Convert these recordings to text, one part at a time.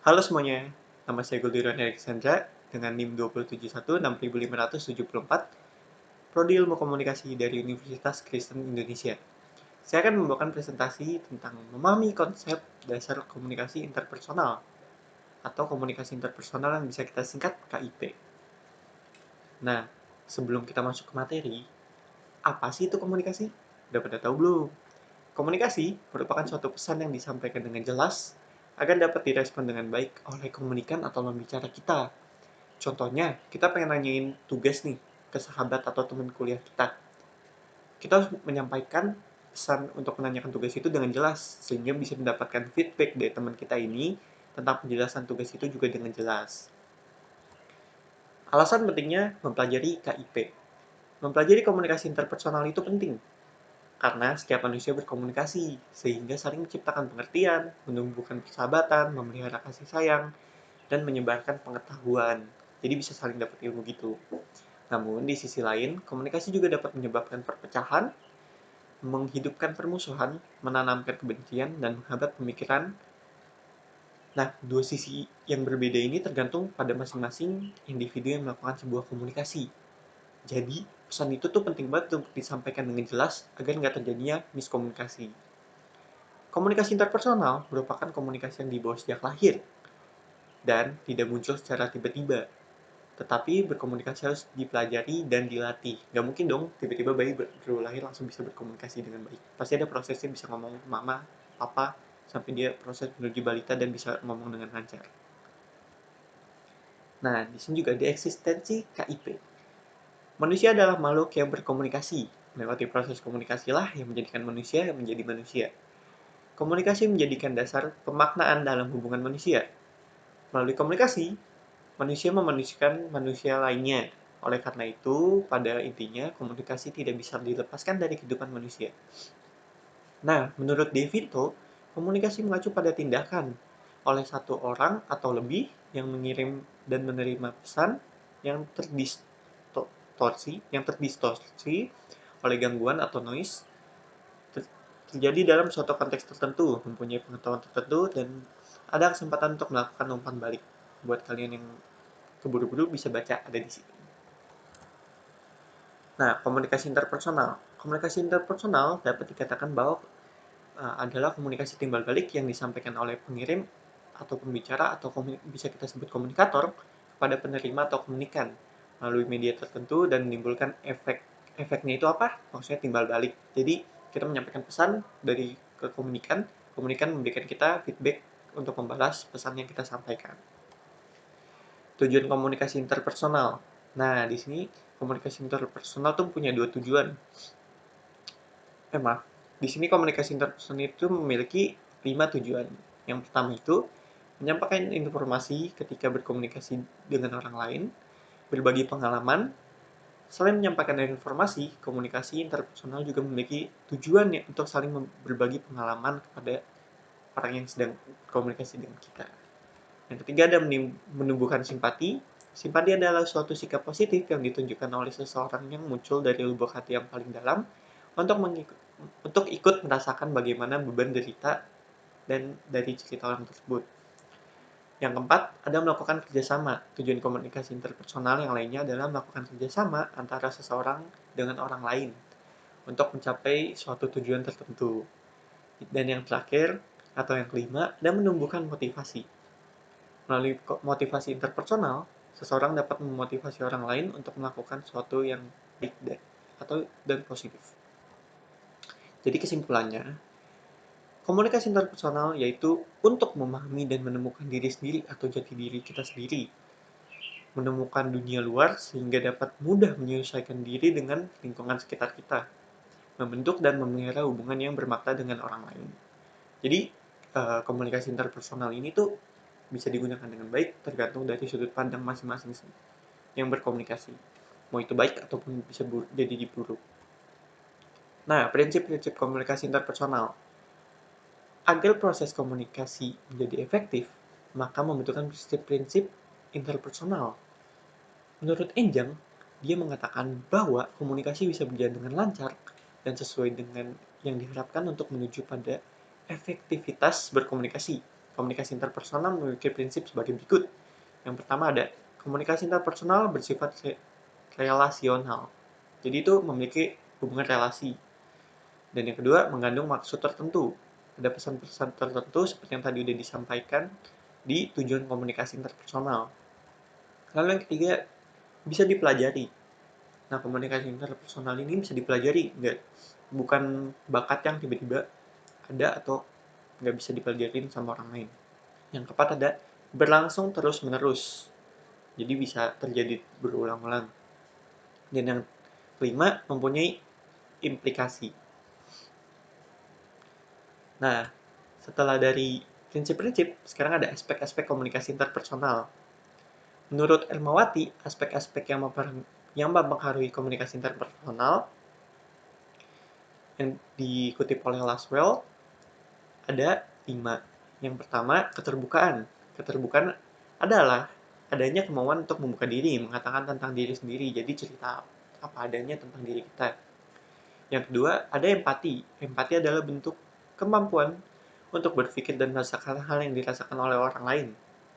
Halo semuanya, nama saya Guldiran Alexandra dengan NIM 27116.574, Prodi Ilmu Komunikasi dari Universitas Kristen Indonesia. Saya akan membawakan presentasi tentang memahami konsep dasar komunikasi interpersonal atau komunikasi interpersonal yang bisa kita singkat KIP. Nah, sebelum kita masuk ke materi, apa sih itu komunikasi? Udah pada tahu belum? Komunikasi merupakan suatu pesan yang disampaikan dengan jelas agar dapat direspon dengan baik oleh komunikan atau pembicara kita. Contohnya, kita pengen nanyain tugas nih ke sahabat atau teman kuliah kita. Kita harus menyampaikan pesan untuk menanyakan tugas itu dengan jelas, sehingga bisa mendapatkan feedback dari teman kita ini tentang penjelasan tugas itu juga dengan jelas. Alasan pentingnya mempelajari KIP. Mempelajari komunikasi interpersonal itu penting, karena setiap manusia berkomunikasi, sehingga saling menciptakan pengertian, menumbuhkan persahabatan, memelihara kasih sayang, dan menyebarkan pengetahuan. Jadi bisa saling dapat ilmu gitu. Namun, di sisi lain, komunikasi juga dapat menyebabkan perpecahan, menghidupkan permusuhan, menanamkan kebencian, dan menghambat pemikiran. Nah, dua sisi yang berbeda ini tergantung pada masing-masing individu yang melakukan sebuah komunikasi. Jadi, pesan itu tuh penting banget untuk disampaikan dengan jelas agar nggak terjadinya miskomunikasi. Komunikasi interpersonal merupakan komunikasi yang dibawa sejak lahir dan tidak muncul secara tiba-tiba. Tetapi berkomunikasi harus dipelajari dan dilatih. Gak mungkin dong tiba-tiba bayi baru lahir langsung bisa berkomunikasi dengan baik. Pasti ada prosesnya, bisa ngomong mama, papa, sampai dia proses menuju balita dan bisa ngomong dengan lancar. Nah, di sini juga ada eksistensi KIP. Manusia adalah makhluk yang berkomunikasi. Melewati proses komunikasilah yang menjadikan manusia yang menjadi manusia. Komunikasi menjadikan dasar pemaknaan dalam hubungan manusia. Melalui komunikasi, manusia memanusiakan manusia lainnya. Oleh karena itu, pada intinya, komunikasi tidak bisa dilepaskan dari kehidupan manusia. Nah, menurut De Vito, komunikasi mengacu pada tindakan oleh satu orang atau lebih yang mengirim dan menerima pesan yang terdistorsi oleh gangguan atau noise terjadi dalam suatu konteks tertentu, mempunyai pengetahuan tertentu, dan ada kesempatan untuk melakukan umpan balik. Buat kalian yang keburu-buru bisa baca, ada di sini. Nah, komunikasi interpersonal. Komunikasi interpersonal dapat dikatakan bahwa adalah komunikasi timbal balik yang disampaikan oleh pengirim atau pembicara atau bisa kita sebut komunikator kepada penerima atau komunikan melalui media tertentu dan menimbulkan efeknya itu apa? Maksudnya timbal balik. Jadi kita menyampaikan pesan dari ke komunikan, komunikan memberikan kita feedback untuk membalas pesan yang kita sampaikan. Tujuan komunikasi interpersonal. Nah, di sini komunikasi interpersonal tuh punya dua tujuan. Maaf. Di sini komunikasi interpersonal itu memiliki 5 tujuan. Yang pertama itu menyampaikan informasi ketika berkomunikasi dengan orang lain, berbagi pengalaman. Selain menyampaikan informasi, komunikasi interpersonal juga memiliki tujuan untuk saling berbagi pengalaman kepada orang yang sedang komunikasi dengan kita. Yang ketiga ada menumbuhkan simpati. Simpati adalah suatu sikap positif yang ditunjukkan oleh seseorang yang muncul dari lubuk hati yang paling dalam untuk ikut merasakan bagaimana beban derita dan dari cerita orang tersebut. Yang keempat, ada melakukan kerjasama. Tujuan komunikasi interpersonal yang lainnya adalah melakukan kerjasama antara seseorang dengan orang lain untuk mencapai suatu tujuan tertentu. Dan yang terakhir, atau yang kelima, ada menumbuhkan motivasi. Melalui motivasi interpersonal, seseorang dapat memotivasi orang lain untuk melakukan sesuatu yang baik dan positif. Jadi kesimpulannya, komunikasi interpersonal yaitu untuk memahami dan menemukan diri sendiri atau jati diri kita sendiri. Menemukan dunia luar sehingga dapat mudah menyesuaikan diri dengan lingkungan sekitar kita. Membentuk dan memelihara hubungan yang bermakna dengan orang lain. Jadi, komunikasi interpersonal ini tuh bisa digunakan dengan baik tergantung dari sudut pandang masing-masing yang berkomunikasi. Mau itu baik ataupun bisa jadi buruk. Nah, prinsip-prinsip komunikasi interpersonal. Agar proses komunikasi menjadi efektif, maka membutuhkan prinsip-prinsip interpersonal. Menurut Enjang, dia mengatakan bahwa komunikasi bisa berjalan dengan lancar dan sesuai dengan yang diharapkan untuk menuju pada efektivitas berkomunikasi. Komunikasi interpersonal memiliki prinsip sebagai berikut. Yang pertama ada komunikasi interpersonal bersifat relasional. Jadi itu memiliki hubungan relasi. Dan yang kedua, mengandung maksud tertentu. Ada pesan-pesan tertentu seperti yang tadi udah disampaikan di tujuan komunikasi interpersonal. Lalu yang ketiga, bisa dipelajari. Nah, komunikasi interpersonal ini bisa dipelajari, bukan bakat yang tiba-tiba ada atau nggak bisa dipelajarin sama orang lain. Yang keempat ada berlangsung terus-menerus. Jadi bisa terjadi berulang-ulang. Dan yang kelima, mempunyai implikasi. Nah, setelah dari prinsip-prinsip, sekarang ada aspek-aspek komunikasi interpersonal. Menurut Elmawati, aspek-aspek yang mempengaruhi komunikasi interpersonal yang dikutip oleh Laswell ada 5. Yang pertama, keterbukaan. Keterbukaan adalah adanya kemauan untuk membuka diri, mengatakan tentang diri sendiri, jadi cerita apa adanya tentang diri kita. Yang kedua, ada empati. Empati adalah bentuk kemampuan untuk berpikir dan merasakan hal yang dirasakan oleh orang lain.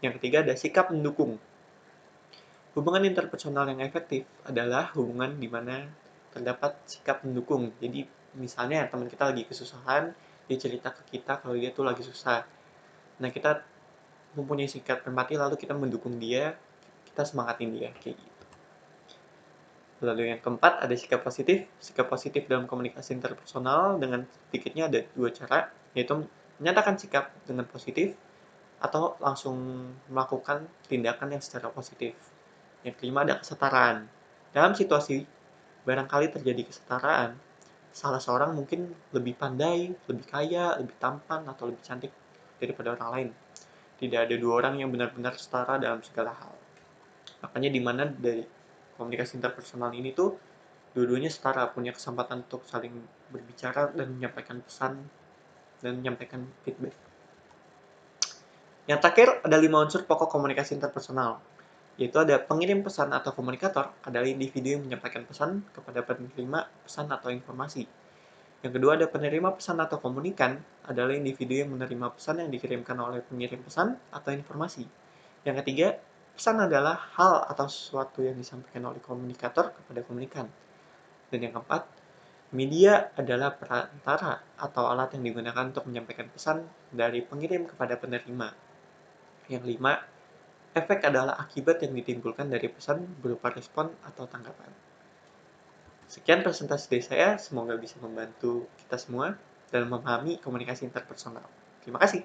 Yang ketiga, ada sikap mendukung. Hubungan interpersonal yang efektif adalah hubungan di mana terdapat sikap mendukung. Jadi, misalnya teman kita lagi kesusahan, dia cerita ke kita kalau dia tuh lagi susah. Nah, kita mempunyai sikap empati, lalu kita mendukung dia, kita semangatin dia, kayak gitu. Lalu yang keempat, ada sikap positif. Sikap positif dalam komunikasi interpersonal dengan sedikitnya ada 2 cara, yaitu menyatakan sikap dengan positif atau langsung melakukan tindakan yang secara positif. Yang kelima ada kesetaraan. Dalam situasi barangkali terjadi kesetaraan, salah seorang mungkin lebih pandai, lebih kaya, lebih tampan, atau lebih cantik daripada orang lain. Tidak ada 2 orang yang benar-benar setara dalam segala hal. Makanya di mana dari komunikasi interpersonal ini tuh dua-duanya setara, punya kesempatan untuk saling berbicara dan menyampaikan pesan dan menyampaikan feedback. Yang terakhir ada 5 unsur pokok komunikasi interpersonal, yaitu ada pengirim pesan atau komunikator, adalah individu yang menyampaikan pesan kepada penerima pesan atau informasi. Yang kedua ada penerima pesan atau komunikan, adalah individu yang menerima pesan yang dikirimkan oleh pengirim pesan atau informasi. Yang ketiga, pesan adalah hal atau sesuatu yang disampaikan oleh komunikator kepada komunikan. Dan yang keempat, media adalah perantara atau alat yang digunakan untuk menyampaikan pesan dari pengirim kepada penerima. Yang lima, efek adalah akibat yang ditimbulkan dari pesan berupa respon atau tanggapan. Sekian presentasi dari saya, semoga bisa membantu kita semua dalam memahami komunikasi interpersonal. Terima kasih.